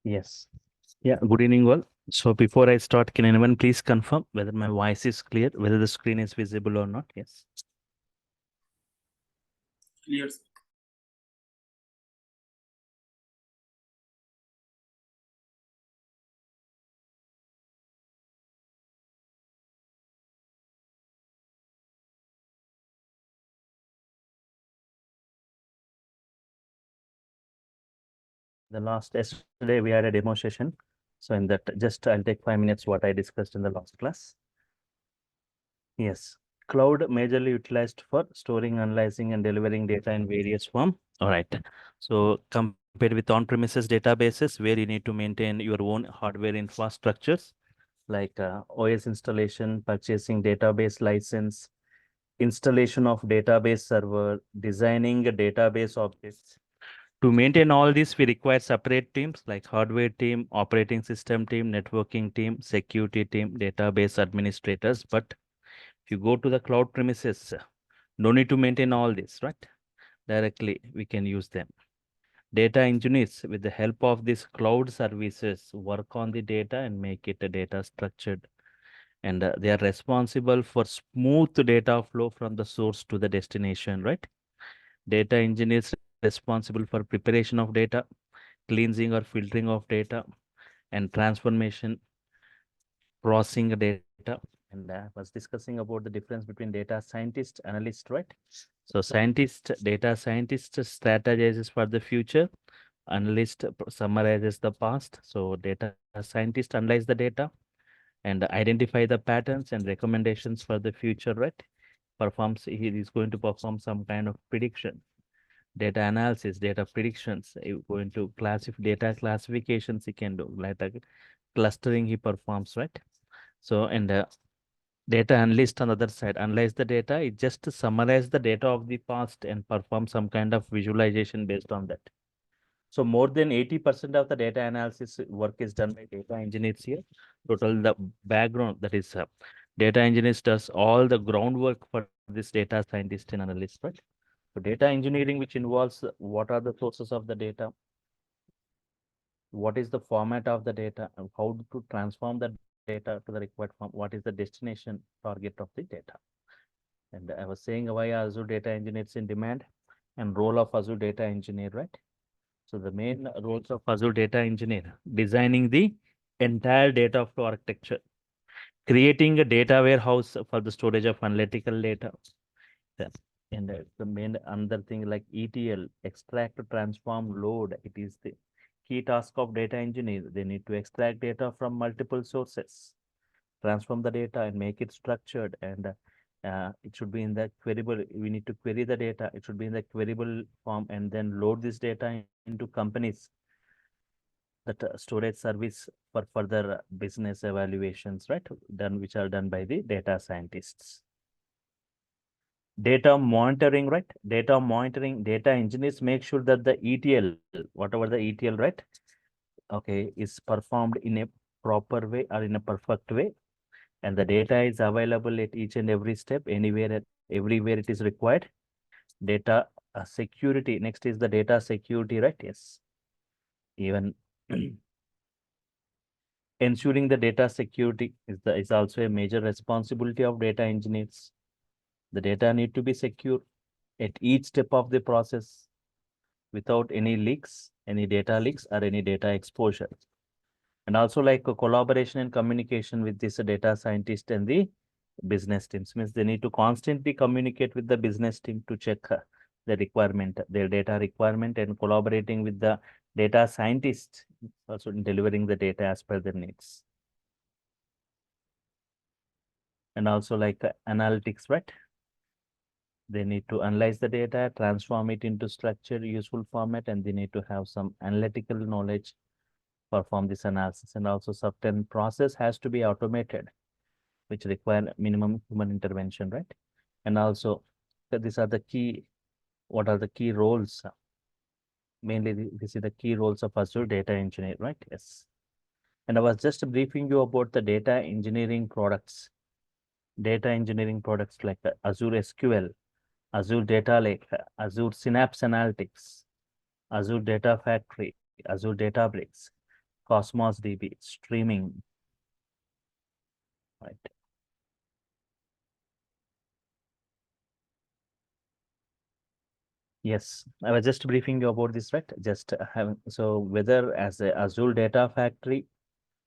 Yes. Yeah, good evening all. So before I start, can anyone please confirm whether my voice is clear, whether the screen is visible or not? Yes. Clear. The last yesterday we had a demo session. So in that, just I'll take 5 minutes what I discussed in the last class. Yes. Cloud majorly utilized for storing, analyzing, and delivering data in various form. All right. So compared with on-premises databases where you need to maintain your own hardware infrastructures like OS installation, purchasing database license, installation of database server, designing a database objects. To maintain all this, we require separate teams like hardware team, operating system team, networking team, security team, database administrators. But if you go to the cloud premises, no need to maintain all this, right? Directly, we can use them. Data engineers, with the help of these cloud services, work on the data and make it a data structured. And they are responsible for smooth data flow from the source to the destination, right? Data engineers responsible for preparation of data, cleansing or filtering of data, and transformation, processing data. And was discussing about the difference between data scientist, analyst, right? So scientist, data scientist strategizes for the future, analyst summarizes the past. So data scientist analyze the data and identify the patterns and recommendations for the future, right? He is going to perform some kind of prediction, data analysis, data predictions. You're going to classify data classifications. He can do like the clustering he performs, right? So and data analyst on the other side analyze the data. It just summarize the data of the past and perform some kind of visualization based on that. So more than 80% of the data analysis work is done by data engineers here. Total the background, that is data engineers does all the groundwork for this data scientist and analyst, right? So data engineering, which involves what are the sources of the data, what is the format of the data, and how to transform the data to the required form, what is the destination target of the data. And I was saying why Azure data engineers in demand and role of Azure data engineer, right? So the main roles of Azure data engineer, designing the entire data flow architecture, creating a data warehouse for the storage of analytical data. Yeah. And the main another thing like ETL, extract, transform, load. It is the key task of data engineer. They need to extract data from multiple sources, transform the data and make it structured, and it should be in the queryable. We need to query the data. It should be in the queryable form and then load this data into companies that storage service for further business evaluations, right? Done, which are done by the data scientists. Data monitoring, right? Data monitoring, data engineers make sure that the ETL, whatever the ETL, right? Okay, is performed in a proper way or in a perfect way. And the data is available at each and every step, anywhere, at everywhere it is required. Data security, next is the data security, right? Yes. Even ensuring the data security is also a major responsibility of data engineers. The data need to be secure at each step of the process without any leaks, any data leaks or any data exposure. And also like a collaboration and communication with this data scientist and the business teams, means they need to constantly communicate with the business team to check the requirement, their data requirement, and collaborating with the data scientist also in delivering the data as per their needs. And also like analytics, right? They need to analyze the data, transform it into structured, useful format, and they need to have some analytical knowledge, perform this analysis. And also certain process has to be automated, which require minimum human intervention, right? And also these are the key, what are the key roles? Mainly this is the key roles of Azure data engineer, right? Yes. And I was just briefing you about the data engineering products. Data engineering products like Azure SQL, Azure Data Lake, Azure Synapse Analytics, Azure Data Factory, Azure Databricks. Cosmos DB, streaming, right? Yes, I was just briefing you about this, right? Just having, so whether as a Azure Data Factory,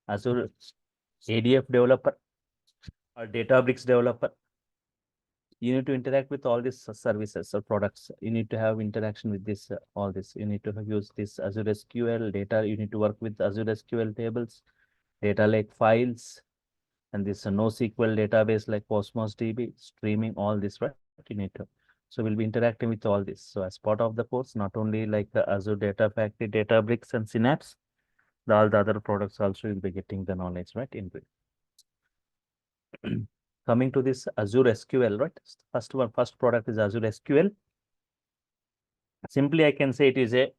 Azure ADF developer, or Databricks developer, you need to interact with all these services or products. You need to have interaction with this, all this. You need to use this Azure SQL data. You need to work with Azure SQL tables, data lake files, and this NoSQL database like Cosmos DB, streaming, all this, right? You need to. So we'll be interacting with all this. So as part of the course, not only like the Azure Data Factory, Databricks, and Synapse, all the other products also will be getting the knowledge, right? In coming to this Azure SQL, right? First product is Azure SQL. Simply, I can say it is a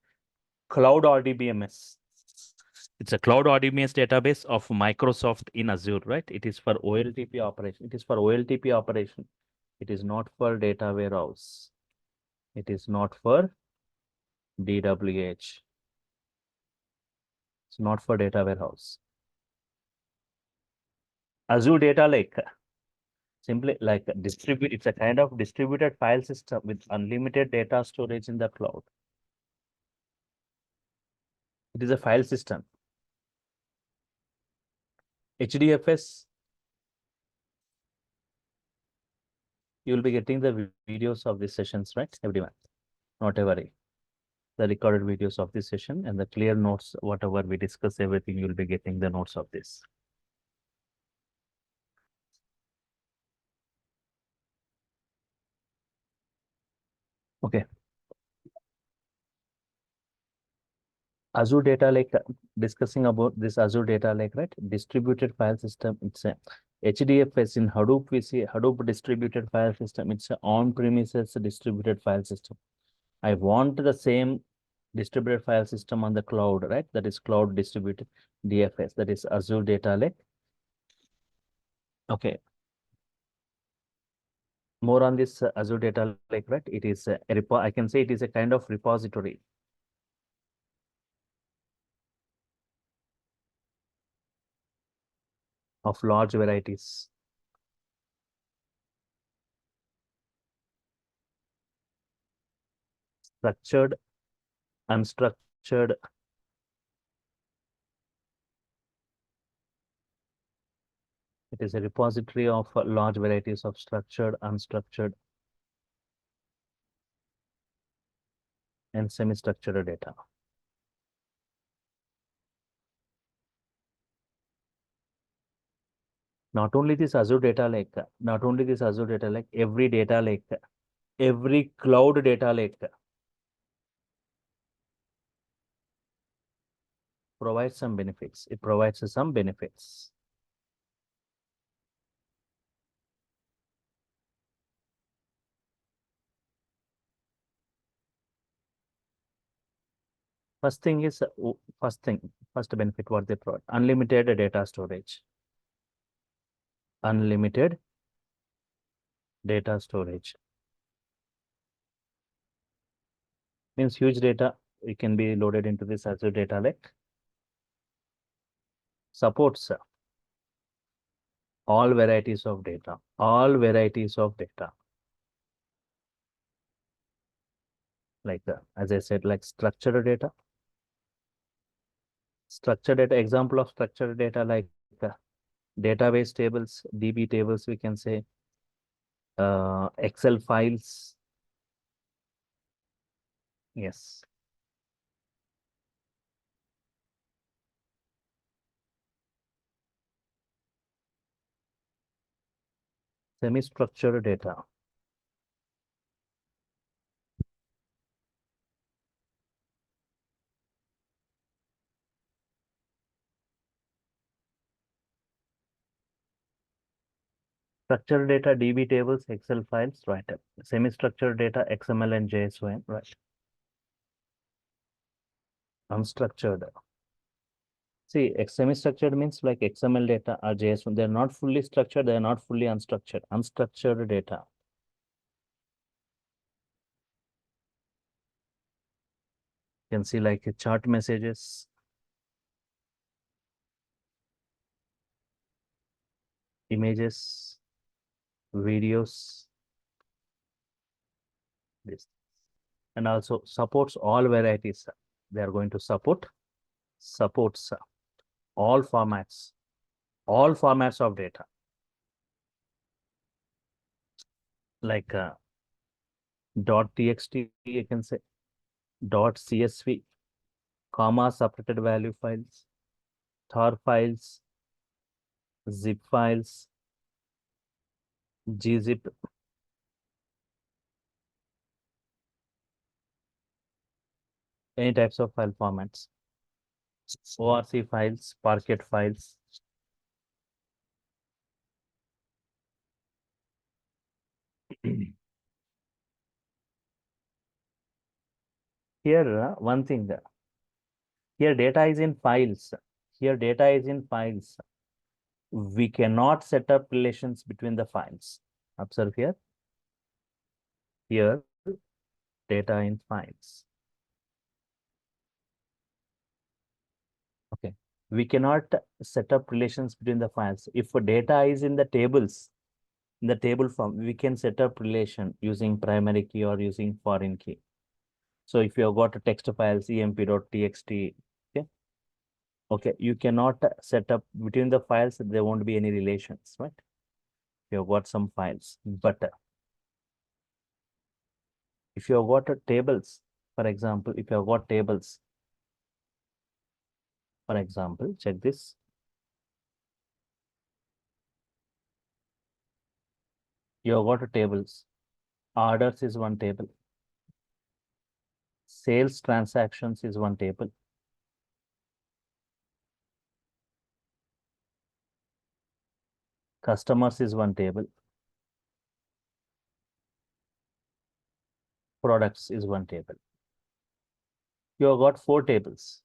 cloud RDBMS. It's a cloud RDBMS database of Microsoft in Azure, right? It is for OLTP operation. It is for OLTP operation. It is not for data warehouse. It is not for DWH. It's not for data warehouse. Azure Data Lake, simply like distribute. It's a kind of distributed file system with unlimited data storage in the cloud. It is a file system. HDFS, you will be getting the videos of these sessions, right? Everyone, not a worry. The recorded videos of this session and the clear notes, whatever we discuss, everything, you will be getting the notes of this. Okay. Azure Data Lake, discussing about this Azure Data Lake, right? Distributed file system. It's a HDFS in Hadoop. We see Hadoop distributed file system. It's an on-premises distributed file system. I want the same distributed file system on the cloud, right? That is cloud distributed DFS. That is Azure Data Lake. Okay. More on this Azure Data Lake, right? It is a repo. I can say it is a kind of repository of large varieties. Structured, unstructured. It is a repository of large varieties of structured, unstructured, and semi-structured data. Not only this Azure Data Lake, not only this Azure Data Lake, every data lake, every cloud data lake provides some benefits. It provides some benefits. First thing is, first benefit what they provide, unlimited data storage. Unlimited data storage means huge data it can be loaded into this Azure Data Lake. Supports all varieties of data, all varieties of data. Like as I said, like structured data. Structured data, example of structured data like database tables, DB tables, we can say, Excel files. Yes. Semi-structured data. Structured data, DB tables, Excel files, right? Semi-structured data, XML and JSON, right? Unstructured. See, semi-structured means like XML data or JSON. They're not fully structured. They're not fully unstructured. Unstructured data. You can see like chart messages. images, videos, this, and also supports all varieties. They are going to supports all formats of data, like .txt, you can say .csv, comma separated value files, tar files, zip files, gzip, any types of file formats, orc files, parquet files. Here, one thing, here data is in files. Here data is in files. We cannot set up relations between the files. Observe here. Here, data in files. Okay. We cannot set up relations between the files. If data is in the tables, in the table form, we can set up relation using primary key or using foreign key. So if you have got a text files, emp.txt, okay, okay, you cannot set up between the files. There won't be any relations, right? You have got some files, but if you have got tables, for example, if you have got tables, for example, check this. You have got tables. Orders is one table. Sales transactions is one table. Customers is one table. Products is one table. You have got 4 tables.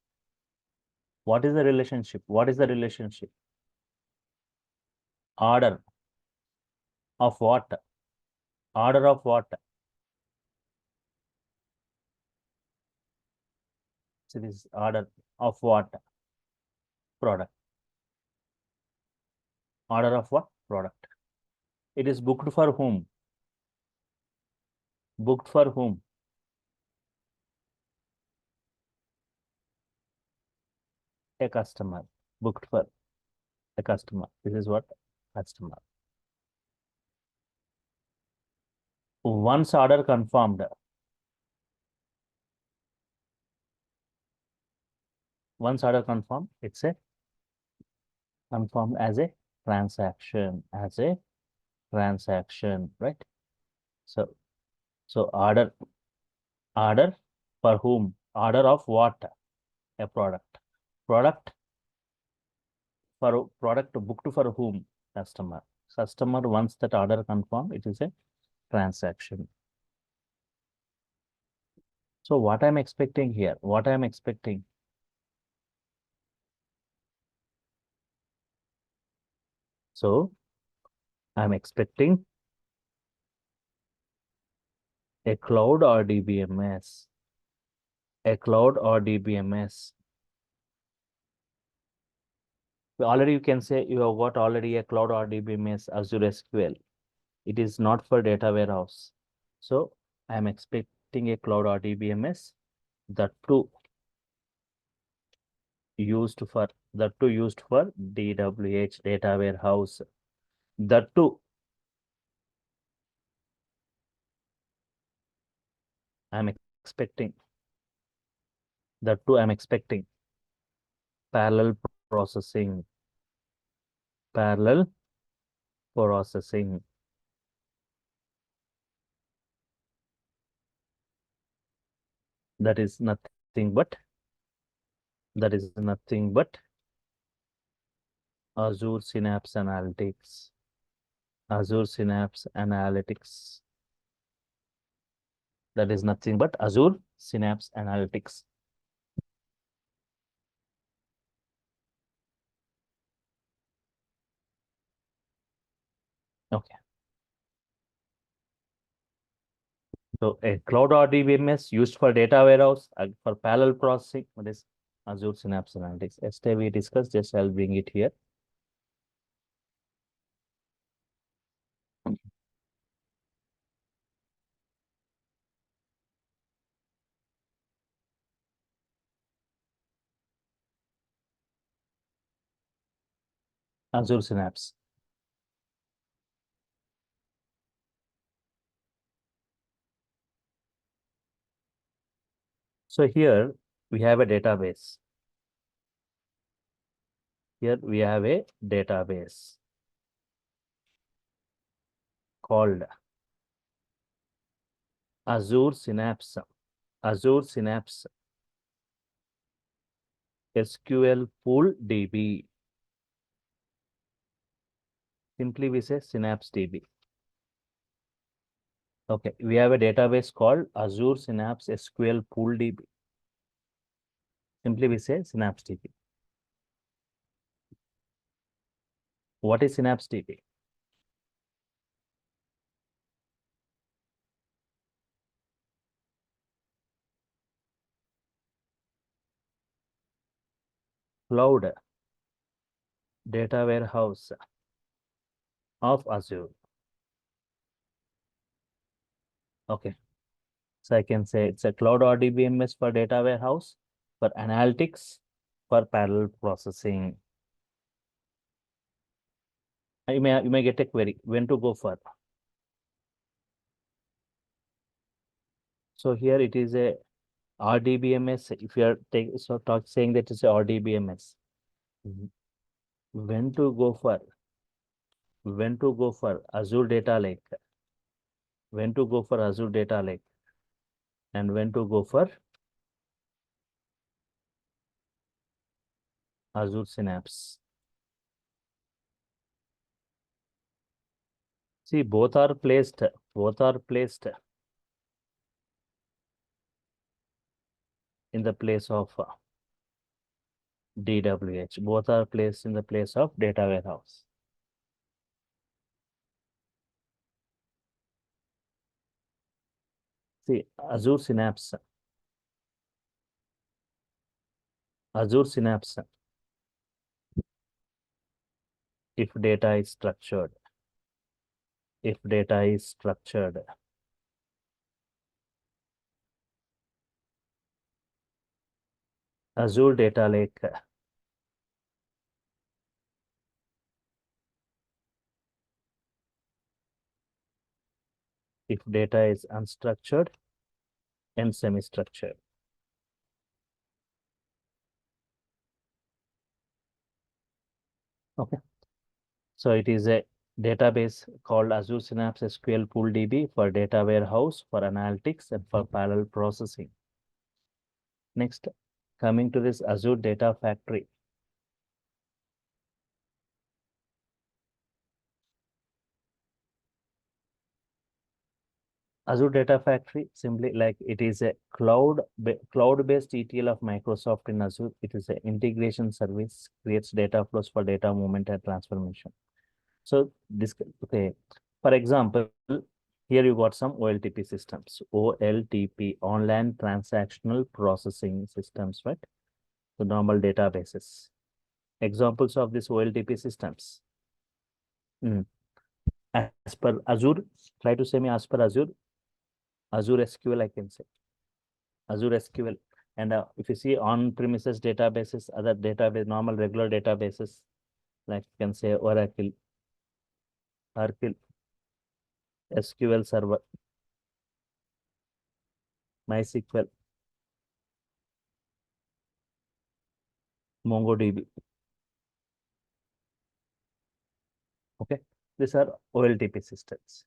What is the relationship? What is the relationship? Order of what? Order of what? So this is order of what? Product. Order of what? Product. It is booked for whom? Booked for whom? A customer. Booked for a customer. This is what? Customer. Once order confirmed. Once order confirmed, it's a confirmed as a transaction, right? So order for whom? Order of what? A product. Product booked for whom? Customer. Customer, once that order confirmed, it is a transaction. So what I'm expecting here? What I'm expecting? So I'm expecting a cloud or DBMS. A cloud or DBMS. Already you can say you have got already a cloud or DBMS Azure SQL. It is not for data warehouse. So I am expecting a cloud or DBMS that too used for DWH data warehouse. That too I'm expecting. That too I'm expecting parallel processing. Parallel processing. That is nothing but Azure Synapse Analytics. Azure Synapse Analytics. That is nothing but Azure Synapse Analytics. Okay. So a cloud RDBMS used for data warehouse for parallel processing. What is Azure Synapse Analytics? Yesterday we discussed, just I'll bring it here. Azure Synapse. So here we have a database. Here we have a database called Azure Synapse. Azure Synapse SQL Pool DB. Simply we say Synapse DB. Okay, we have a database called Azure Synapse SQL Pool DB. Simply we say Synapse DB. What is Synapse DB? Cloud data warehouse of Azure. Okay, so I can say it's a cloud RDBMS for data warehouse, for analytics, for parallel processing. You may get a query when to go for. So here it is a RDBMS. If you are saying that it's a RDBMS, when to go for Azure Data Lake, when to go for Azure Data Lake, and when to go for Azure Synapse. See, both are placed in the place of DWH. Both are placed in the place of data warehouse. See, Azure Synapse. If data is structured, Azure Data Lake, if data is unstructured and semi-structured. Okay. So it is a database called Azure Synapse SQL Pool DB for data warehouse, for analytics, and for parallel processing. Next, coming to this Azure Data Factory. Azure Data Factory, simply like it is a cloud-based ETL of Microsoft in Azure. It is an integration service, creates data flows for data movement and transformation. So this, okay, for example, here you got some OLTP systems, OLTP, online transactional processing systems, right? So normal databases. Examples of these OLTP systems. As per Azure, try to say me as per Azure SQL, I can say. Azure SQL. And if you see on-premises databases, other database, normal regular databases, like you can say Oracle, SQL Server, MySQL, MongoDB. Okay, these are OLTP systems.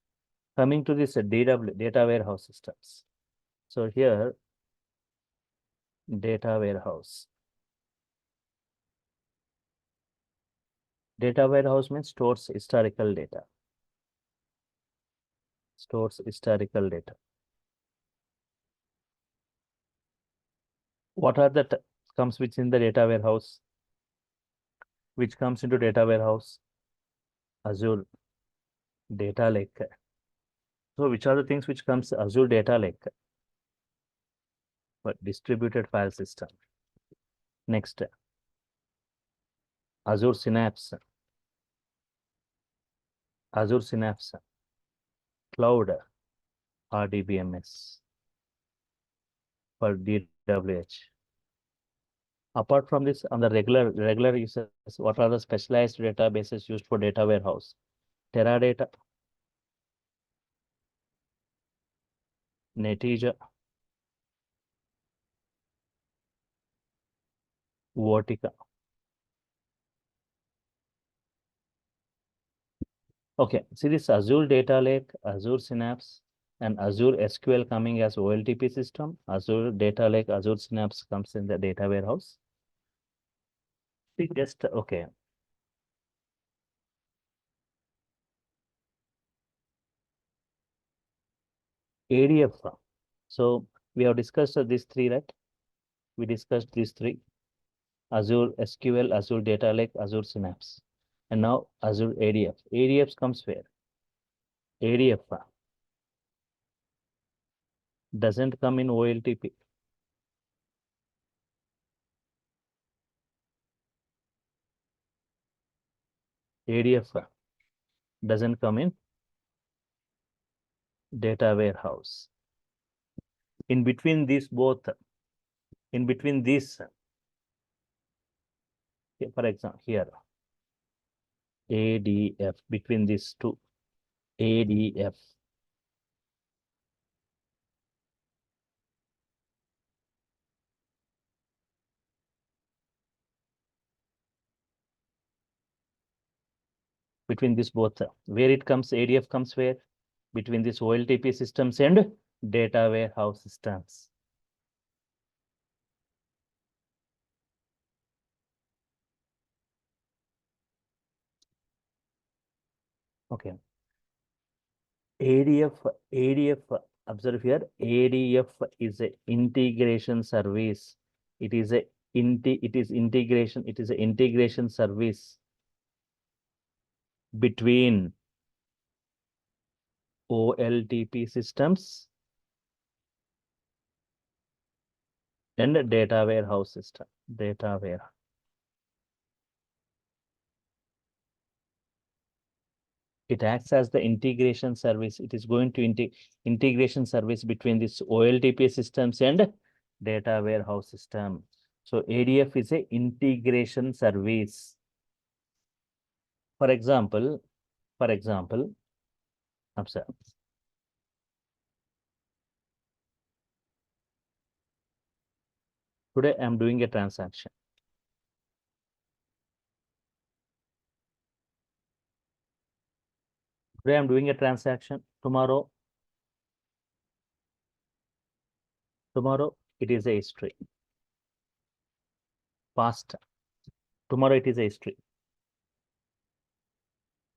Coming to this DW, data warehouse systems. So here, data warehouse. Data warehouse means stores historical data. What are the comes within the data warehouse? Which comes into data warehouse? Azure Data Lake. So which are the things which comes Azure Data Lake? But distributed file system. Next, Azure Synapse. Cloud RDBMS for DWH. Apart from this, on the regular uses, what are the specialized databases used for data warehouse? Teradata, Netija, Vertica. Okay, see this Azure Data Lake, Azure Synapse, and Azure SQL coming as OLTP system. Azure Data Lake, Azure Synapse comes in the data warehouse. See just, okay. ADF. So we have discussed these three, right? We discussed these three. Azure SQL, Azure Data Lake, Azure Synapse. And now Azure ADF. ADF comes where? ADF doesn't come in OLTP. ADF doesn't come in data warehouse. In between these both, in between these, for example, here, ADF, between these two, ADF. Between this both, where it comes, ADF comes where? Between this OLTP systems and data warehouse systems. Okay. ADF, observe here, ADF is a integration service. It is a integration service between OLTP systems and data warehouse system. Data warehouse. It acts as the integration service. It is going to integration service between this OLTP systems and data warehouse system. So ADF is a integration service. For example, observe. Today I am doing a transaction. Today I am doing a transaction. Tomorrow it is a history. Past. Tomorrow it is a history.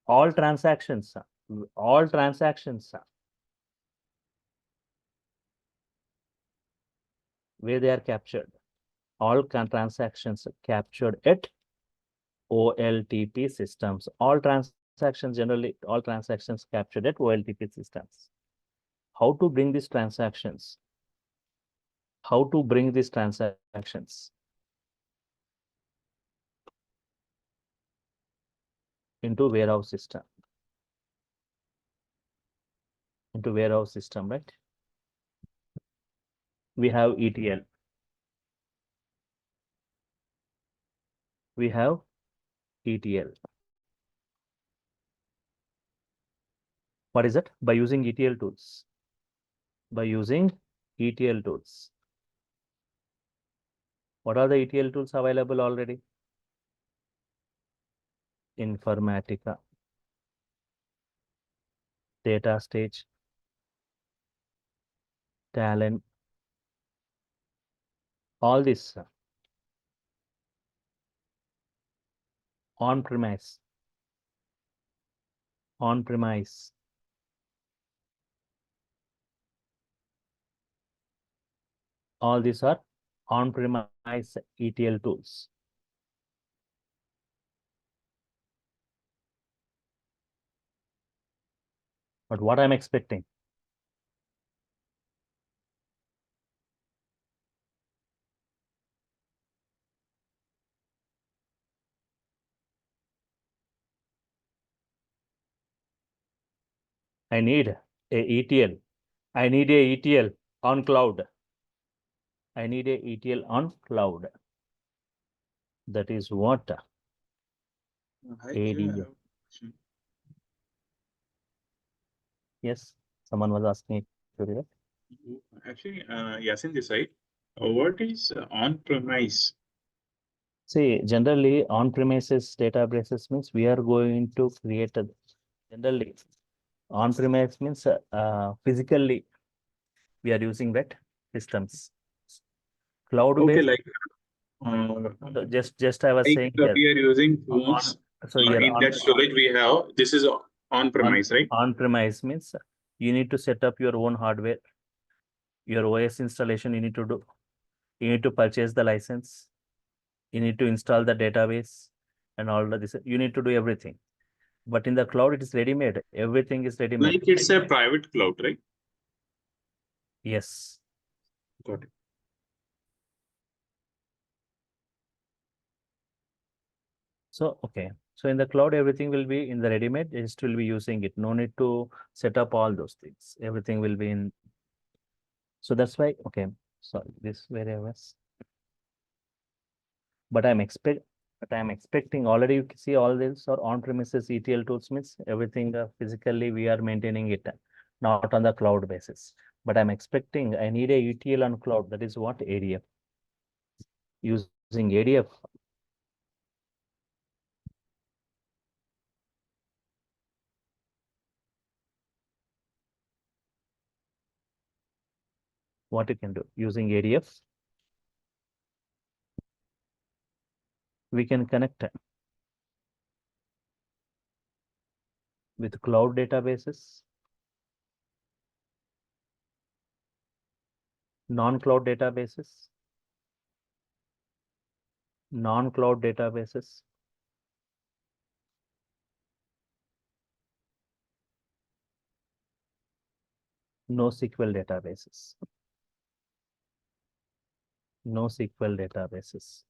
All transactions, where they are captured. All transactions captured at OLTP systems. All transactions captured at OLTP systems. How to bring these transactions? Into warehouse system? Right? We have ETL. What is it? By using ETL tools. What are the ETL tools available already? Informatica, Data Stage, Talent, all this on-premise. All these are on-premise ETL tools. But what I'm expecting? I need a ETL. I need a ETL on cloud. That is what? Hi, ADF. Yes, someone was asking it today. actually, Yasin this side. What is on-premise? See, generally on-premises databases means we are going to create a generally on-premise means physically we are using that systems. Okay, Cloud-based, like uh, so just I was like saying here we are using on tools so here in that storage we have. This is on on-premise, right? on-premise means you need to set up your own hardware, your OS installation you need to do. You need to purchase the license. You need to install the database and all of this. You need to do everything. But in the cloud, it is ready-made. Everything is ready-made. Like it's a private cloud, right? Yes. Got it. So, okay. So in the cloud, everything will be in the ready-made. It will be using it. No need to set up all those things. Everything will be in. So that's why, okay. Sorry, this where I was. But I'm expecting already you can see all this or on-premises ETL tools means everything physically we are maintaining it, not on the cloud basis. But I'm expecting I need a ETL on cloud. That is what ADF. Using ADF, what you can do using ADF, we can connect with cloud databases, non-cloud databases, non-cloud databases, NoSQL databases, NoSQL databases.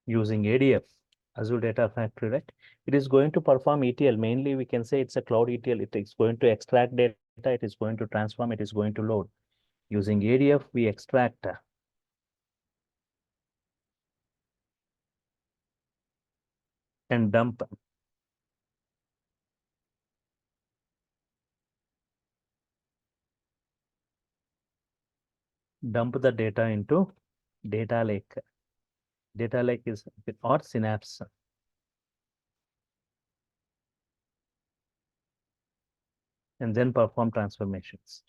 Using ADF, Azure Data Factory, right? It is going to perform ETL. Mainly, we can say it's a cloud ETL. It is going to extract data. It is going to transform. It is going to load. Using ADF, we extract and dump the data into data lake. Data lake is or Synapse, and then perform transformations.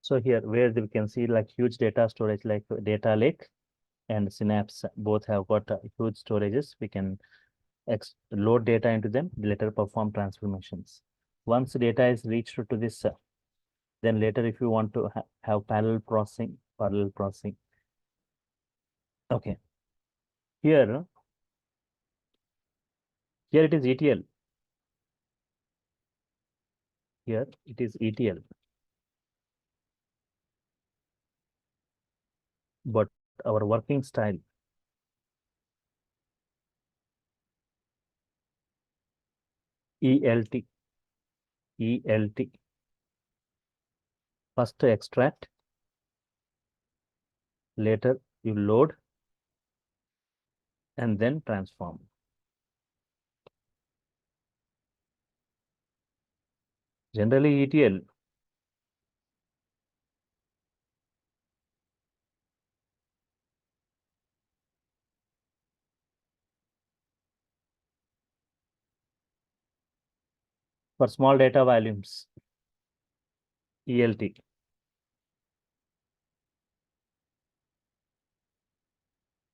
So here, where we can see like huge data storage, like data lake and Synapse, both have got huge storages. We can load data into them, later perform transformations. Once data is reached to this, then later if you want to have parallel processing. Okay, here, here it is ETL. Here it is ETL. But our working style, ELT, ELT. First extract, later you load, and then transform. Generally ETL. For small data volumes, ELT.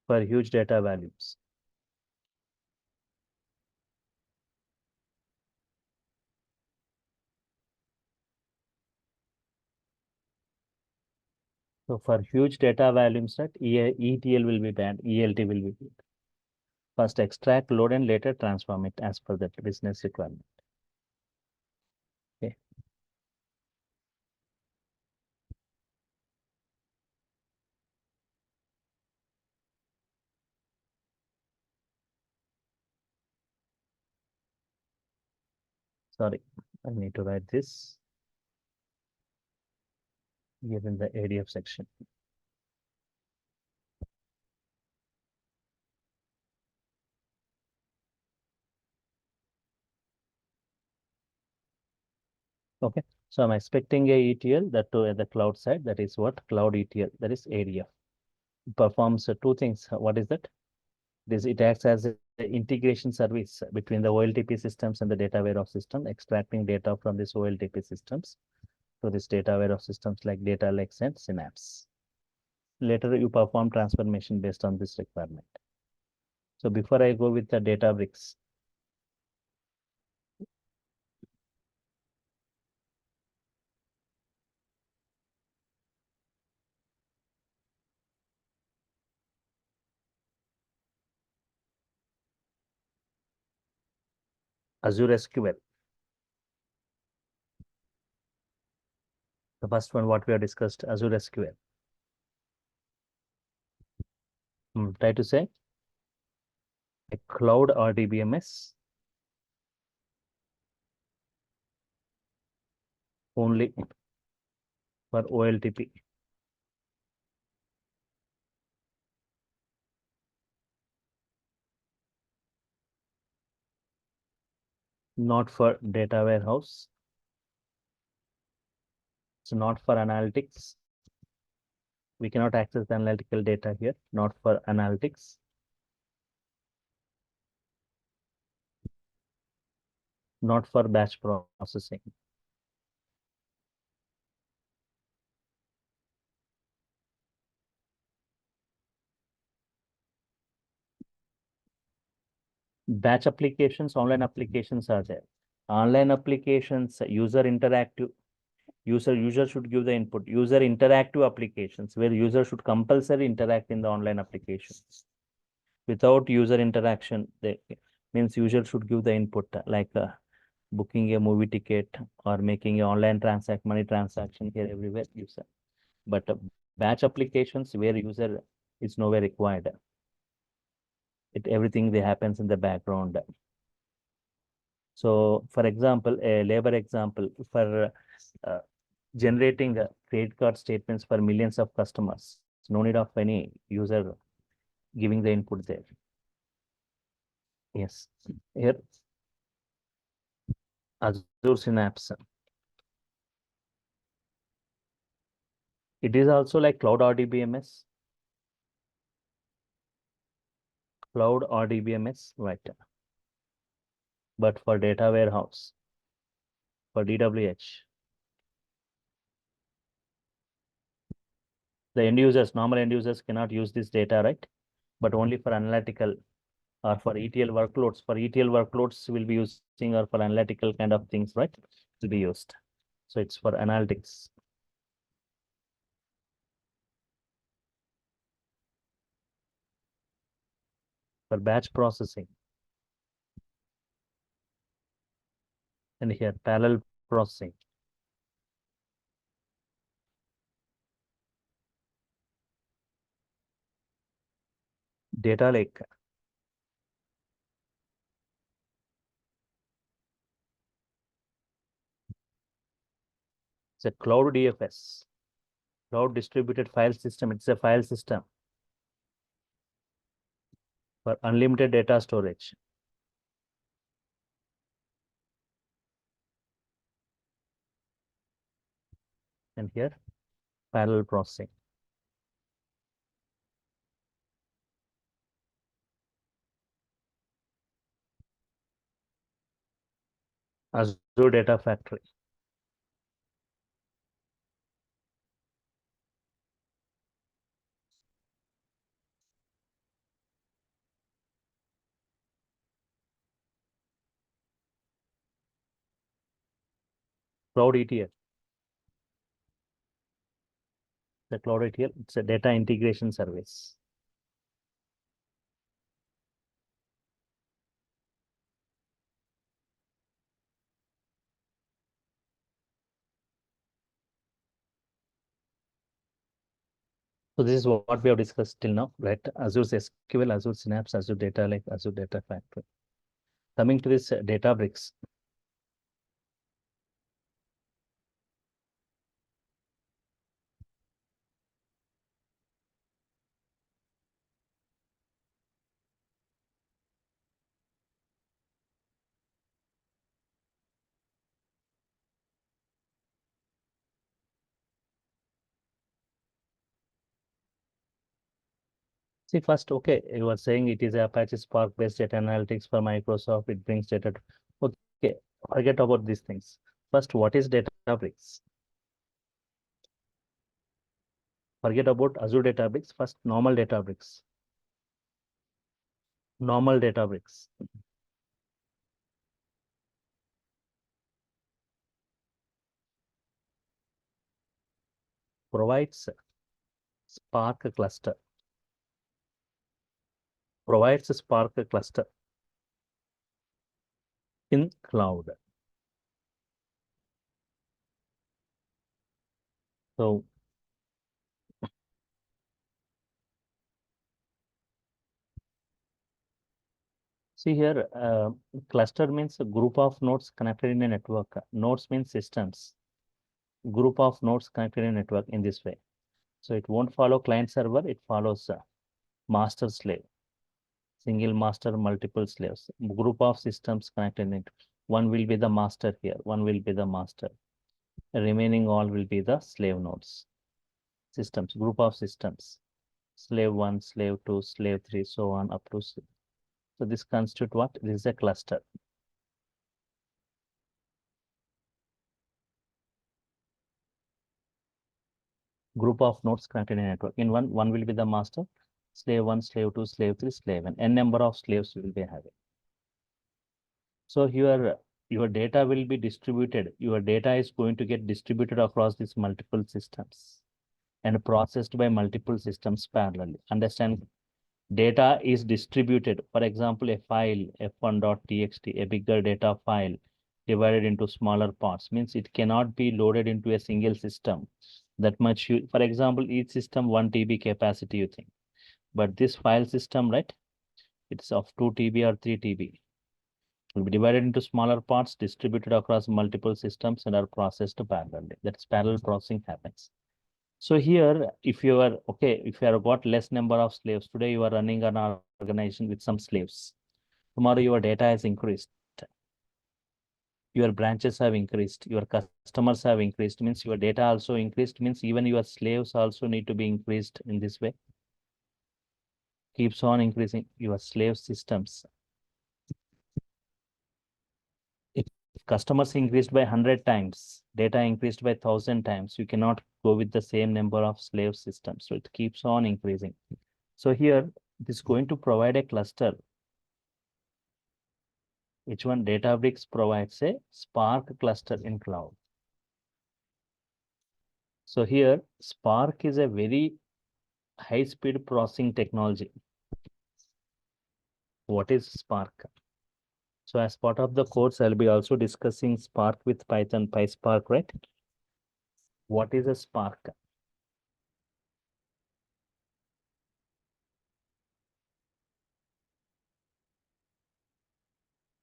For huge data volumes. So for huge data volumes, right, ETL will be banned, ELT will be banned. First extract, load, and later transform it as per the business requirement. Okay. Sorry, I need to write this here in the ADF section. Okay, so I'm expecting a ETL that to at the cloud side. That is what cloud ETL. That is ADF. Performs two things. What is that? It acts as an integration service between the OLTP systems and the data warehouse system, extracting data from these OLTP systems to this data warehouse systems like data lakes and Synapse. Later, you perform transformation based on this requirement. So before I go with the Databricks, Azure SQL. The first one, what we have discussed, Azure SQL. Try to say a cloud RDBMS only for OLTP. Not for data warehouse. It's not for analytics. We cannot access the analytical data here, not for analytics. Not for batch processing. Batch applications, online applications are there. Online applications, user interactive, user should give the input. User interactive applications where user should compulsory interact in the online applications. Without user interaction, they means user should give the input like booking a movie ticket or making an online money transaction here everywhere user. But batch applications where user is nowhere required. Everything they happens in the background. So, for example, a labor example for generating credit card statements for millions of customers. No need of any user giving the input there. Yes, here Azure Synapse. It is also like cloud RDBMS. Cloud RDBMS, right? But for data warehouse, for DWH, the end users, normal end users cannot use this data, right? But only for analytical or for ETL workloads. For ETL workloads, will be using or for analytical kind of things, right? Will be used. So it's for analytics. For batch processing. And here parallel processing. Data lake. It's a cloud DFS. Cloud distributed file system. It's a file system for unlimited data storage. And here parallel processing. Azure Data Factory. Cloud ETL. The cloud ETL, it's a data integration service. So this is what we have discussed till now, right? Azure SQL, Azure Synapse, Azure Data Lake, Azure Data Factory. Coming to this Databricks. See, first, okay, you are saying it is Apache Spark based data analytics for Microsoft. It brings data. Okay, forget about these things. First, what is Databricks? Forget about Azure Databricks. First, normal Databricks. Normal Databricks. Provides Spark cluster. Provides a Spark cluster in cloud. So see here, cluster means a group of nodes connected in a network. Nodes means systems. Group of nodes connected in a network in this way. So it won't follow client server. It follows master slave. Single master, multiple slaves. Group of systems connected in it. One will be the master here. One will be the master. Remaining all will be the slave nodes. Systems, group of systems. Slave 1, slave 2, slave 3, so on up to. So this constitute what? This is a cluster. Group of nodes connected in a network. In one will be the master. Slave 1, slave 2, slave 3, slave n. N number of slaves will be having. So here your data will be distributed. Your data is going to get distributed across these multiple systems and processed by multiple systems parallelly. Understand? Data is distributed. For example, a file f1.txt, a bigger data file divided into smaller parts means it cannot be loaded into a single system. That much, for example, each system 1 TB capacity, you think. But this file system, right? It's of 2 TB or 3 TB. Will be divided into smaller parts, distributed across multiple systems, and are processed parallelly. That's parallel processing happens. So here, if you are okay, if you have got less number of slaves, today you are running an organization with some slaves. Tomorrow your data has increased. Your branches have increased. Your customers have increased. Means your data also increased. Means even your slaves also need to be increased in this way. Keeps on increasing your slave systems. If customers increased by 100 times, data increased by 1,000 times, you cannot go with the same number of slave systems. So it keeps on increasing. So here, it is going to provide a cluster. Which one? Databricks provides a Spark cluster in cloud. So here, Spark is a very high-speed processing technology. What is Spark? So as part of the course, I'll be also discussing Spark with Python, PySpark, right? What is a Spark?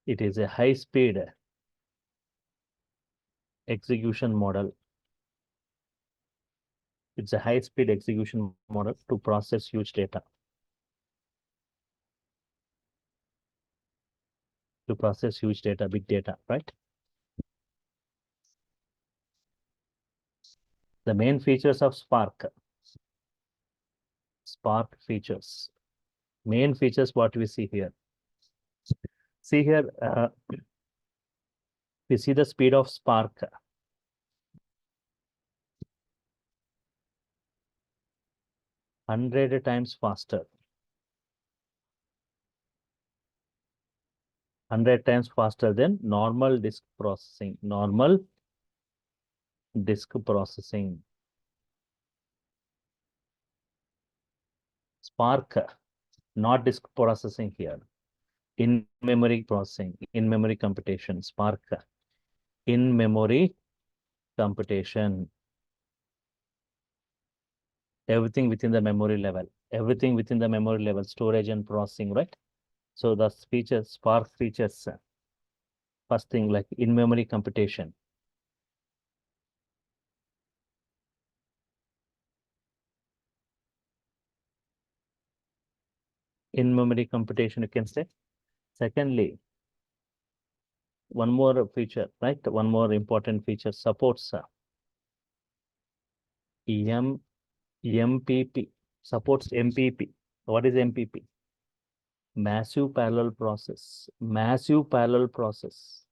It is a high-speed execution model. It's a high-speed execution model to process huge data. To process huge data, big data, right? The main features of Spark. Spark features. Main features what we see here. See here, we see the speed of Spark. 100 times faster. 100 times faster than normal disk processing. Normal disk processing. Spark, not disk processing here. In-memory processing, in-memory computation. Spark, in-memory computation. Everything within the memory level. Everything within the memory level, storage and processing, right? So the features, Spark features, first thing like in-memory computation. In-memory computation, you can say. Secondly, one more feature, right? One more important feature supports MPP, supports MPP. What is MPP? Massive parallel process. Massive parallel process.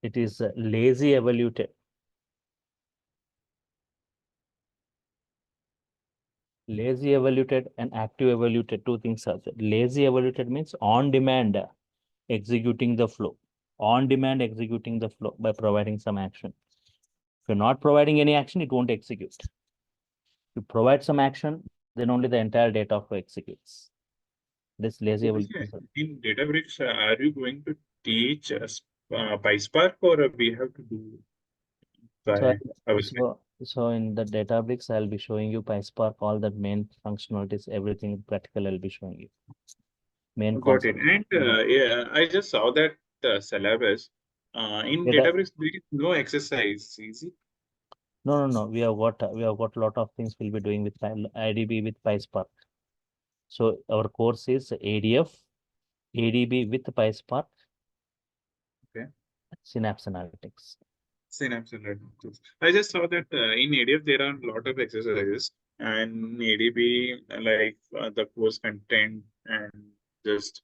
It is lazy evaluated. Lazy evaluated and active evaluated, two things are there. Lazy evaluated means on demand executing the flow. On demand executing the flow by providing some action. If you're not providing any action, it won't execute. You provide some action, then only the entire data flow executes. This lazy evaluation. In Databricks, are you going to teach us PySpark, or we have to do by ourselves? So in the Databricks, I'll be showing you PySpark, all the main functionalities, everything practical I'll be showing you. Main Got it. concept. And yeah, I just saw that syllabus. In Databricks, there is no exercise. Is it? No. We have got a lot of things we'll be doing with IDB with PySpark. So our course is ADF, ADB with PySpark, Okay. Synapse Analytics. Synapse analytics. I just saw that in ADF there are a lot of exercises, and ADB like the course content and just.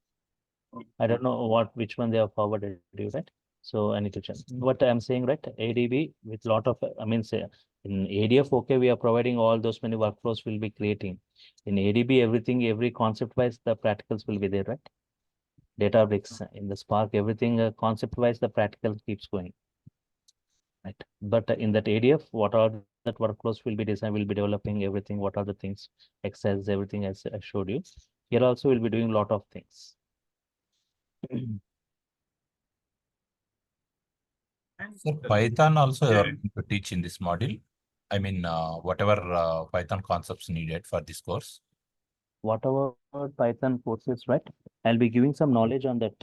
I don't know which one they have forwarded you, right? So I need to check. What I'm saying, right? ADB with lot of, I mean, say in ADF, okay, we are providing all those many workflows we'll be creating. In ADB, everything, every concept wise, the practicals will be there, right? Databricks in the Spark, everything concept wise, the practical keeps going. Right. But in that ADF, what are that workflows will be designed, will be developing everything, what are the things, exercises, everything as I showed you. Here also we'll be doing a lot of things. So Python also you are going to teach in this module. I mean, whatever Python concepts needed for this course. Whatever Python courses, right? I'll be giving some knowledge on that.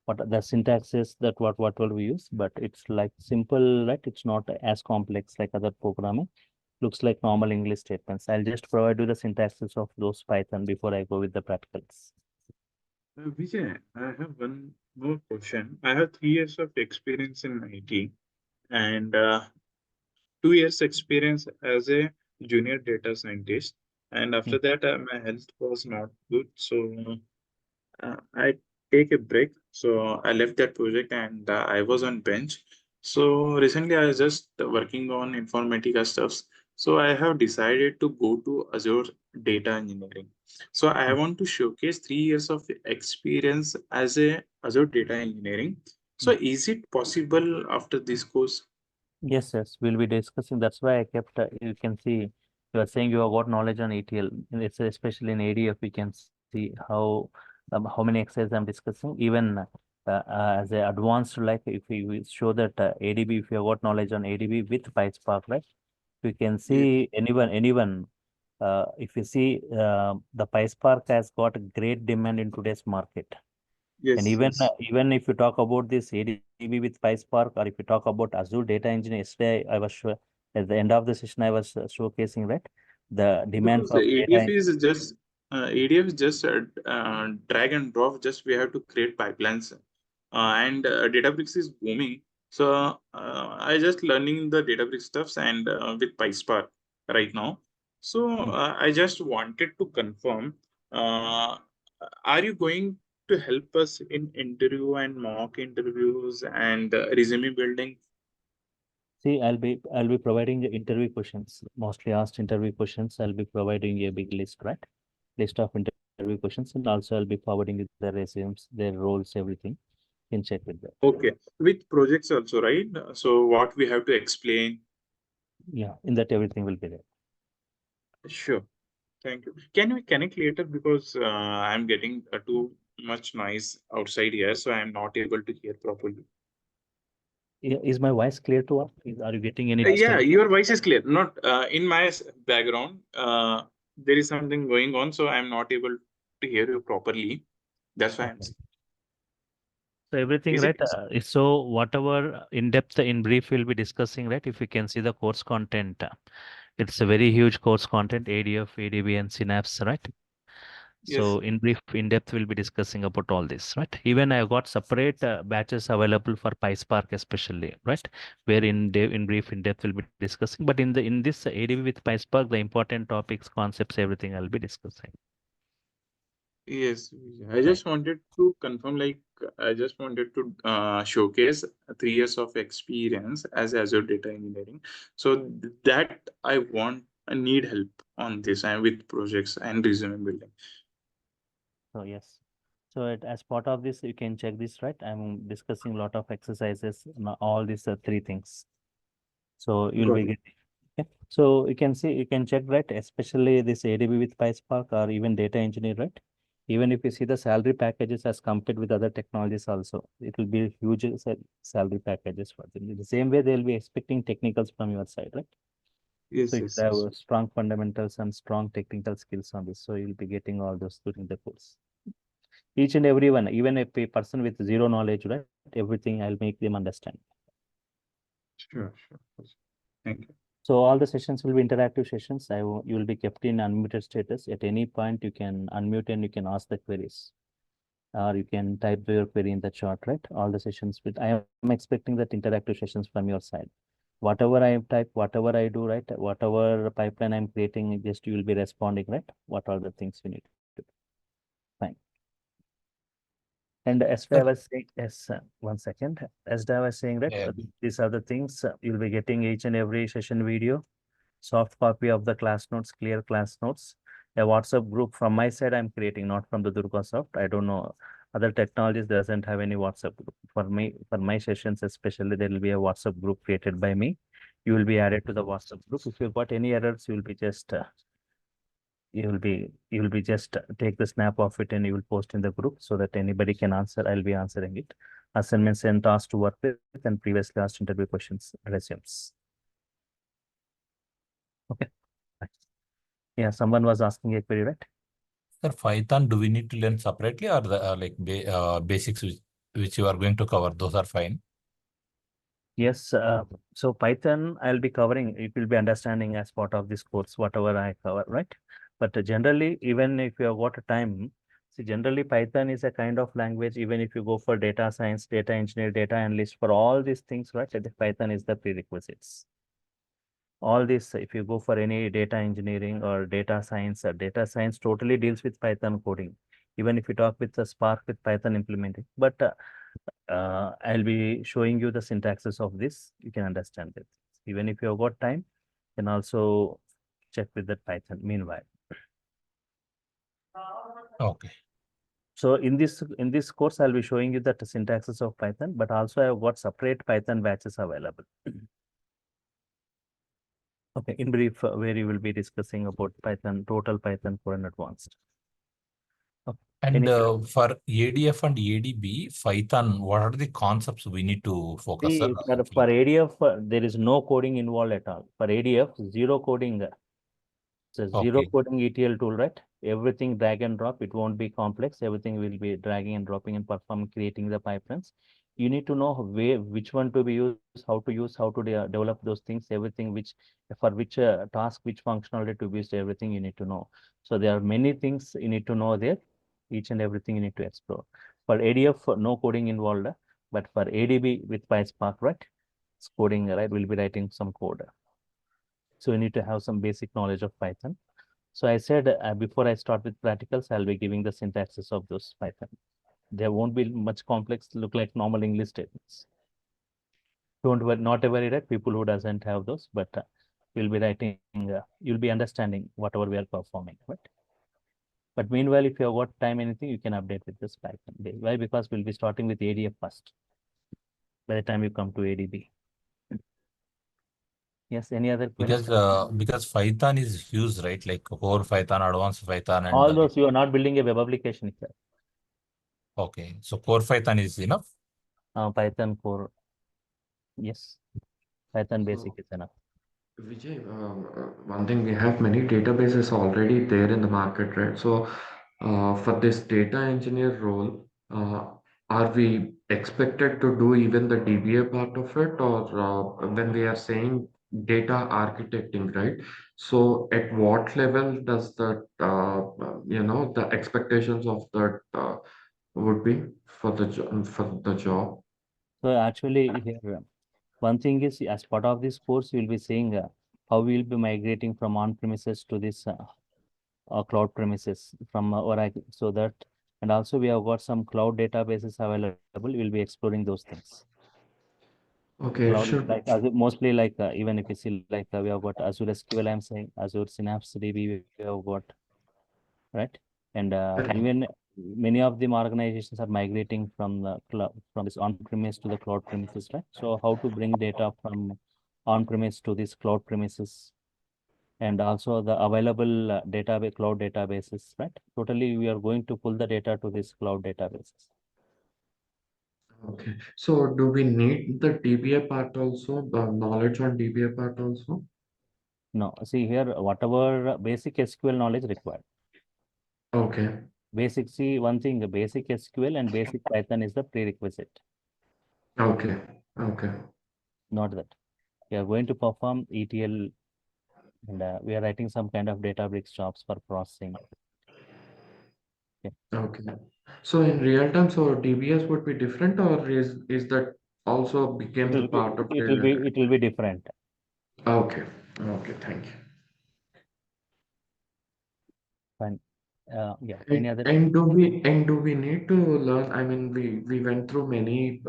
What the syntax is, that what will we use, but it's like simple, right? It's not as complex like other programming. Looks like normal English statements. I'll just provide you the syntaxes of those Python before I go with the practicals. Vijay, I have one more question. I have 3 years of experience in IT and 2 years experience as a junior data scientist. And after that, my health was not good. So I take a break. So I left that project and I was on bench. So recently I was just working on Informatica stuffs. So I have decided to go to Azure Data Engineering. So I want to showcase 3 years of experience as a Azure Data Engineering. So is it possible after this course? Yes, we'll be discussing. That's why I kept, you can see, you are saying you have got knowledge on ETL. And it's especially in ADF, we can see how many exercises I'm discussing. Even as a advanced, like if we show that ADB, if you have got knowledge on ADB with PySpark, right? We can see anyone. If you see, the PySpark has got a great demand in today's market. And even if you talk about this ADB with PySpark, or if you talk about Azure Data Engine, yesterday I was sure at the end of the session I was showcasing, right, the demand Because for ADF is just drag and drop. Just we have to create pipelines, and Databricks is booming. So I just learning the Databricks stuffs and with PySpark right now. So I just wanted to confirm: are you going to help us in interview and mock interviews and resume building? See, I'll be providing the interview questions, mostly asked interview questions. I'll be providing a big list, right? List of interview questions, and also I'll be forwarding you their resumes, their roles, everything. You can check with that. Okay, with projects also, right? So what we have to explain. Yeah, in that everything will be there. Sure. Thank you. Can we connect later because I'm getting too much noise outside here, so I'm not able to hear properly. Is my voice clear to us? Are you getting any Yeah, disturbance? your voice is clear. Not in my background. There is something going on, so I'm not able to hear you properly. That's why I'm saying. So everything, Is right? it? So whatever in depth, in brief, we'll be discussing, right? If you can see the course content, it's a very huge course content, ADF, ADB, and Synapse, right? So in brief, in depth, we'll be discussing about all this, right? Even I got separate batches available for PySpark, especially, right? Where in brief, in depth, we'll be discussing. But in this ADB with PySpark, the important topics, concepts, everything I'll be discussing. Yes, I Right. just wanted to confirm, like, I just wanted to showcase 3 years of experience as Azure data engineering. So that I want, I need help on this and with projects and resume building. So yes. So as part of this, you can check this, right? I'm discussing a lot of exercises, all these three things. So you'll Got be it. getting. Okay. So you can see, you can check, right? Especially this ADB with PySpark or even data engineer, right? Even if you see the salary packages as compared with other technologies also, it will be huge salary packages for them. In the same way, they'll be expecting technicals from your side, right? So Yes, you yes, have yes. strong fundamentals and strong technical skills on this. So you'll be getting all those during the course. Each and every one, even if a person with zero knowledge, right? Everything I'll make them understand. Sure, sure. Thank you. So all the sessions will be interactive sessions. You will be kept in unmuted status. At any point, you can unmute and you can ask the queries, or you can type your query in the chat, right? All the sessions with, I am expecting that interactive sessions from your side. Whatever I type, whatever I do, right? Whatever pipeline I'm creating, just you will be responding, right? What are the things you need to do? Fine. And as I Sir, was saying, yes, one second. As I was saying, right, yeah, these are the things you'll be getting each and every session video, soft copy of the class notes, clear class notes, a WhatsApp group from my side I'm creating, not from the DurgaSoft. I don't know, other technologies doesn't have any WhatsApp group. For me, for my sessions especially, there will be a WhatsApp group created by me. You will be added to the WhatsApp group. If you've got any errors, you will be just just take the snap of it and you will post in the group so that anybody can answer. I'll be answering it. Assignments and tasks to work with and previously asked interview questions, resumes. Okay. Yeah, someone was asking a query, right? sir, Python, do we need to learn separately, or the basics which you are going to cover? Those are fine. Yes, so Python I'll be covering, it will be understanding as part of this course, whatever I cover, right? But generally, even if you have got a time, see, generally Python is a kind of language, even if you go for data science, data engineer, data analyst, for all these things, right? The Python is the prerequisites. All this, if you go for any data engineering or data science totally deals with Python coding. Even if you talk with the Spark with Python implementing, but I'll be showing you the syntaxes of this. You can understand it. Even if you have got time, you can also check with the Python meanwhile. Okay. So in this course, I'll be showing you the syntaxes of Python, but also I've got separate Python batches available. Okay, in brief, where you will be discussing about Python, total Python core and advanced. Okay. And Any for ADF and ADB, Python, what are the concepts we need to focus on? for ADF, there is no coding involved at all. For ADF, zero coding. It's a zero Okay. coding ETL tool, right? Everything drag and drop. It won't be complex. Everything will be dragging and dropping and perform creating the pipelines. You need to know which one to be used, how to develop those things, everything which for which task, which functionality to be used, everything you need to know. So there are many things you need to know there. Each and everything you need to explore. For ADF, no coding involved, but for ADB with PySpark, right? It's coding, right? We'll be writing some code. So you need to have some basic knowledge of Python. So I said before I start with practicals, I'll be giving the syntaxes of those Python. There won't be much complex, look like normal English statements. Don't worry, not worry, right? People who doesn't have those, but we'll be writing, you'll be understanding whatever we are performing, right? But meanwhile, if you have got time, anything, you can update with this Python. Why? Because we'll be starting with ADF first by the time you come to ADB. Yes, any other queries? Because Python is huge, right? Like core Python, advanced Python, and All those, you are not building a web application itself. okay. So core Python is enough. Python core, yes. Python So, basic is enough. Vijay, one thing, we have many databases already there in the market, right? So, for this data engineer role, are we expected to do even the DBA part of it, or when we are saying data architecting, right? So at what level does that, the expectations of that would be for the job? So actually here, one thing is as part of this course, we will be saying how we will be migrating from on-premises to this cloud premises from Oracle. So that, and also we have got some cloud databases available. We will be exploring those things. Okay, Cloud, sure. like mostly like even if you see like we have got Azure SQL, I'm saying Azure Synapse DB, we have got, right? And even many of them organizations are migrating from the cloud, from this on-premise to the cloud premises, right? So how to bring data from on-premise to this cloud premises, and also the available database, cloud databases, right? Totally, we are going to pull the data to this cloud databases. Okay. So do we need the DBA part also, the knowledge on DBA part also? No, see here, whatever basic SQL knowledge required. Okay. Basic, see one thing, the basic SQL and basic Python is the prerequisite, Okay. Okay. not that. We are going to perform ETL, and we are writing some kind of Databricks jobs for processing. Okay. So in real time, so DBS would be different, or is that also became It the will be, part of it will be, the... it will be different. Okay. Okay, thank you. Fine. Yeah. And, Any other? and do we need to learn? I mean, we went through many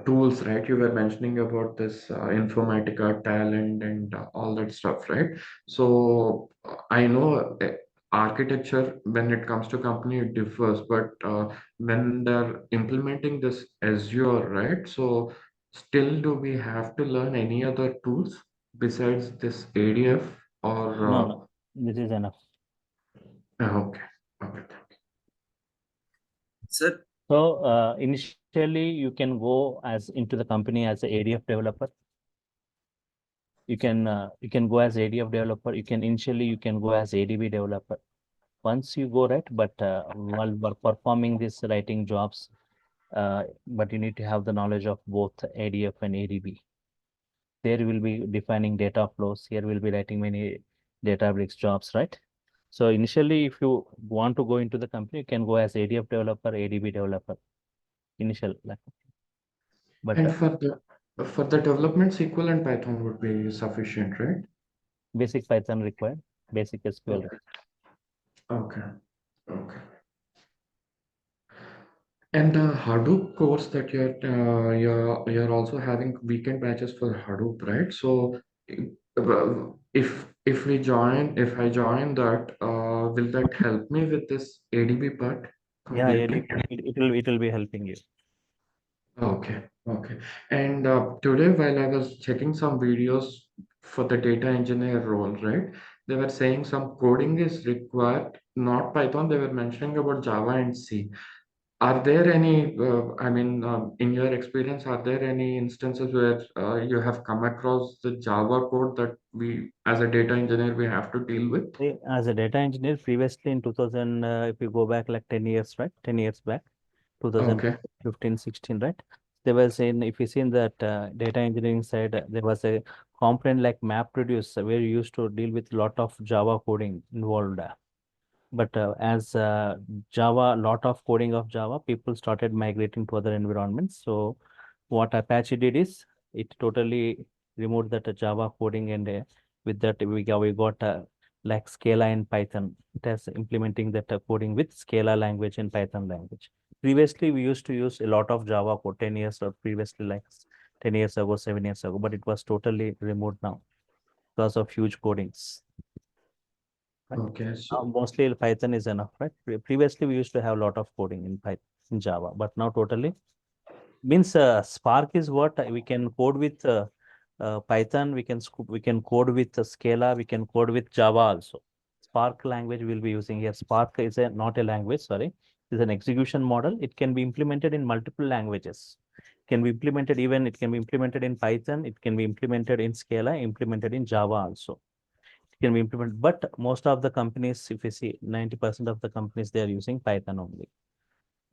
tools, right? You were mentioning about this Informatica, Talent, and all that stuff, right? So I know architecture when it comes to company it differs, but when they're implementing this Azure, right? So still, do we have to learn any other tools besides this ADF or? No, no. This is enough. Okay. Okay. Sir, So initially, you can go as into the company as a ADF developer. You can go as ADF developer. You can go as ADB developer. Once you go, right, but while we're performing this writing jobs, but you need to have the knowledge of both ADF and ADB. There will be defining data flows. Here we'll be writing many Databricks jobs, right? So initially, if you want to go into the company, you can go as ADF developer, ADB developer, initial. But And for the development, SQL and Python would be sufficient, right? basic Python required, basic SQL. Okay. Okay. Okay. And the Hadoop course that you're also having weekend batches for Hadoop, right? So if I join that, will that help me with this ADB part Yeah, completely? it will be helping you. Okay, okay. And today, while I was checking some videos for the data engineer role, right, they were saying some coding is required, not Python. They were mentioning about Java and C. Are there any, in your experience, are there any instances where you have come across the Java code that we, as a data engineer, we have to deal with? As a data engineer, previously in 2000, if you go back like 10 years, right? 10 years back, Okay, 2015, 16, right? They were saying, if you see in that data engineering side, there was a component like MapReduce where you used to deal with a lot of Java coding involved. But as Java, lot of coding of Java, people started migrating to other environments. So what Apache did is it totally removed that Java coding, and with that we got like Scala in Python. It has implementing that coding with Scala language and Python language. Previously, we used to use a lot of Java code 10 years or previously like 10 years ago, 7 years ago, but it was totally removed now because of huge codings. Right? okay. So, Mostly Python is enough, right? Previously, we used to have a lot of coding in Python, in Java, but now totally means Spark is what we can code with Python. We can code with Scala. We can code with Java also. Spark language we'll be using here. Spark is not a language, sorry. It's an execution model. It can be implemented in multiple languages. It can be implemented in Python. It can be implemented in Scala, implemented in Java also can be implemented. But most of the companies, if you see 90% of the companies, they are using Python only.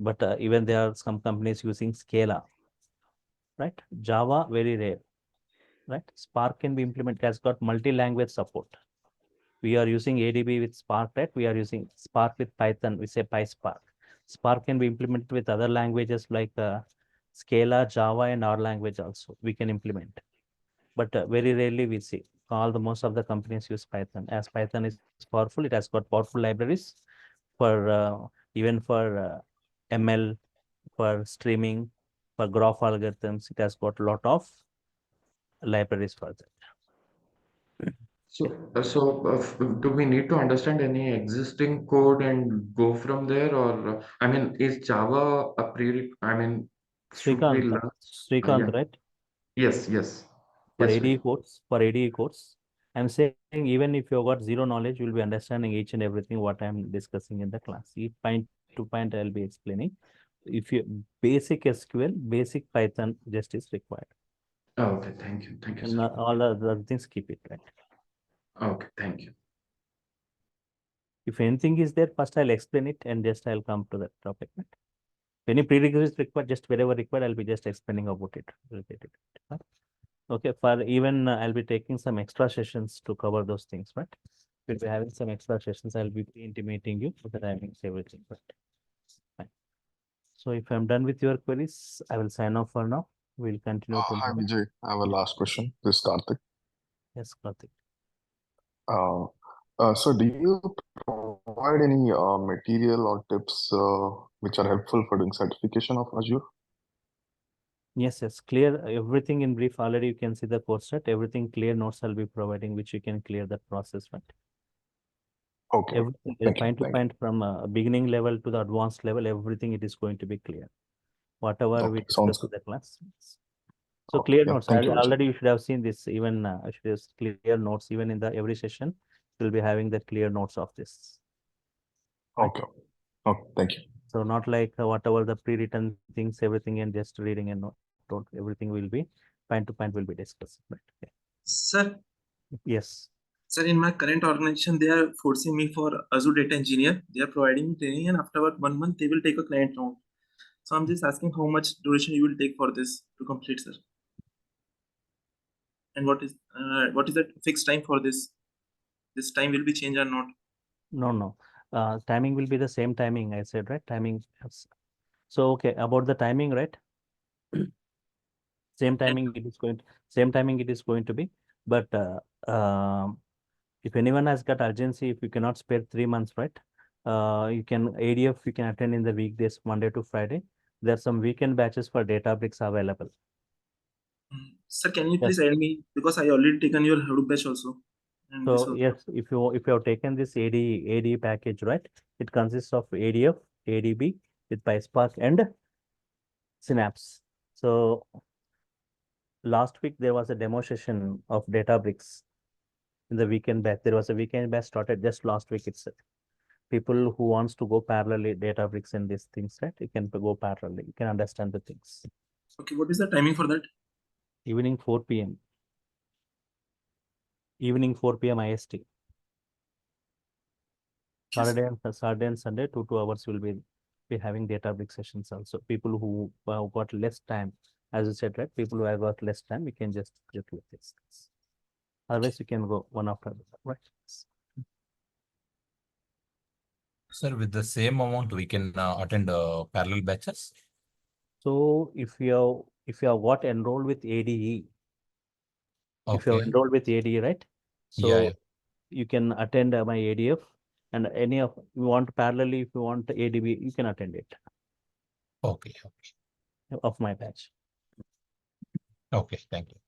But even there are some companies using Scala, right? Java, very rare. right? Spark can be implemented, it has got multi-language support. We are using ADB with Spark, right? We are using Spark with Python, we say PySpark. Spark can be implemented with other languages like Scala, Java, and R language also, we can implement. But very rarely we see. Most of the companies use Python. As Python is powerful, it has got powerful libraries for even for ML, for streaming, for graph algorithms. It has got a lot of libraries for that. Do we need to understand any existing code and go from there, or I mean, is Java a pre? I mean, should we learn? Yeah. Srikanth, right? Yes, yes, For yes, ADE Vijay. codes, I'm saying even if you've got zero knowledge, you'll be understanding each and everything what I'm discussing in the class. Each point to point I'll be explaining. If you basic SQL, basic Python just is required. Okay, thank you, And sir. all the other things keep it, right? Okay, thank you. If anything is there, first I'll explain it and just I'll come to that topic. Right? Any prerequisites required, just wherever required, I'll be just explaining about it related. Right? Okay, for even I'll be taking some extra sessions to cover those things, right? We'll be having some extra sessions. I'll be intimating you for the timings, everything, right? Fine. So if I'm done with your queries, I will sign off for now. We'll continue Hi tomorrow. Vijay, I have a last question. This is Karthik. Yes, Karthik. So do you provide any material or tips which are helpful for doing certification of Azure? Yes, clear everything in brief. Already you can see the course set. Everything clear notes I'll be providing, which you can clear that process, right? Okay, Everything thank you. point to Thank point from beginning level to the advanced level, everything it is going to be clear. Whatever we Okay, sounds discuss in good. the class. So Okay, clear yeah, notes. thank you, Vijay. Already you should have seen this. Even I should have clear notes. Even in the every session, you'll be having the clear notes of this. Right? Okay, okay, thank you. So not like whatever the pre-written things, everything, and just reading and note. Everything will be point to point will be discussed. Right? Okay. Sir, Yes. sir, in my current organization, they are forcing me for Azure data engineer. They are providing me training, and after about 1 month, they will take a client round. So I'm just asking how much duration you will take for this to complete, sir. And what is that fixed time for this? This time will be changed or not? No. Timing will be the same timing I said, right? Timing. Yes. So okay, about the timing, right? Same timing it is going to be, but if anyone has got urgency, if you cannot spare 3 months, right? You can ADF you can attend in the weekdays, Monday to Friday. There are some weekend batches for Databricks available. Sir, can you Yes. please add me, because I already taken your Hadoop batch also. And this So also. yes, if you have taken this AD package, right? It consists of ADF, ADB with PySpark and Synapse. So last week there was a demo session of Databricks in the weekend batch. There was a weekend batch started just last week itself. People who wants to go parallelly Databricks and these things, right? You can go parallelly. You can understand the things. Okay, what is the timing for that? Evening 4 p.m. Evening 4 p.m. IST. Saturday and Sunday, 2 hours will be having Databricks sessions also. People who got less time, as you said, right? People who have got less time, you can just do this. Otherwise, you can go one after the other, right? Sir, with the same amount, we can attend parallel batches. So if you have got enrolled with ADE, if you have Okay. enrolled with ADE, right? So Yeah. you can attend my ADF, and any of you want parallelly, if you want ADB, you can attend it Okay. of my batch. Okay. Thank you.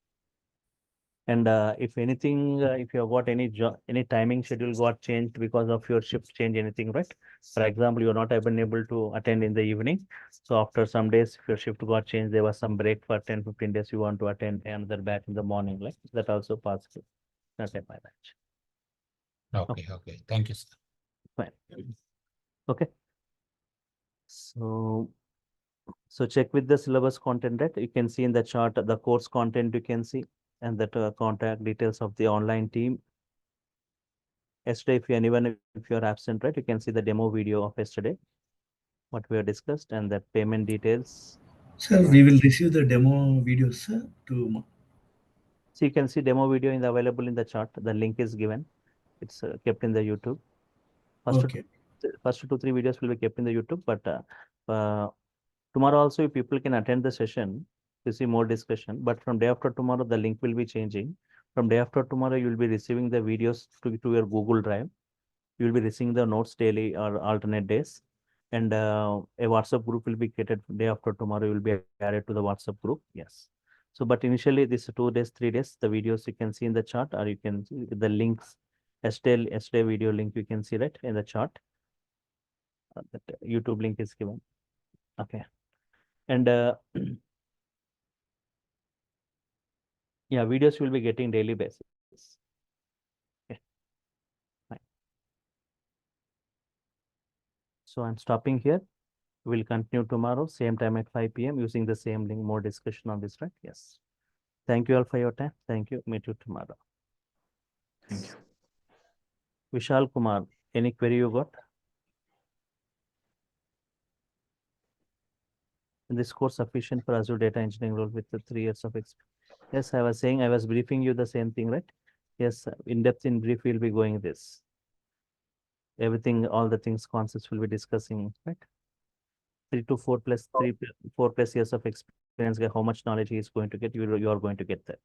And if anything, if you have got any timing schedule got changed because of your shift change, anything, right? For example, you're not even able to attend in the evening. So after some days, if your shift got changed, there was some break for 10-15 days, you want to attend another batch in the morning, like that also possible. Not at my batch. Okay. Thank you, sir. Fine. Okay. So check with the syllabus content, right? You can see in the chart the course content you can see, and that contact details of the online team. Yesterday, if you're absent, right, you can see the demo video of yesterday, what we have discussed, and the payment details. Sir, we will receive the demo video, sir, to So you can see demo video in the available in the chart. The link is given. It's kept in the YouTube. Okay. First 2-3 videos will be kept in the YouTube, but tomorrow also people can attend the session to see more discussion. But from day after tomorrow, the link will be changing. From day after tomorrow, you will be receiving the videos to your Google Drive. You will be receiving the notes daily or alternate days. And a WhatsApp group will be created day after tomorrow. You will be added to the WhatsApp group. Yes. So, but initially, this 2 days, 3 days, the videos you can see in the chart, or you can see the links, yesterday video link you can see right in the chart. That YouTube link is given. Okay. And yeah, videos you will be getting daily basis. Okay. Fine. So I'm stopping here. We'll continue tomorrow, same time at 5 p.m. using the same link, more discussion on this, right? Yes. Thank you all for your time. Thank you. Meet you tomorrow. Thank you. Vishal Kumar, any query you got? In this course sufficient for Azure data engineering role with the 3 years of experience? Yes, I was saying, I was briefing you the same thing, right? Yes, in depth, in brief, we'll be going this. Everything, all the things, concepts we'll be discussing, right? 4 plus years of experience, how much knowledge he is going to get, you are going to get that.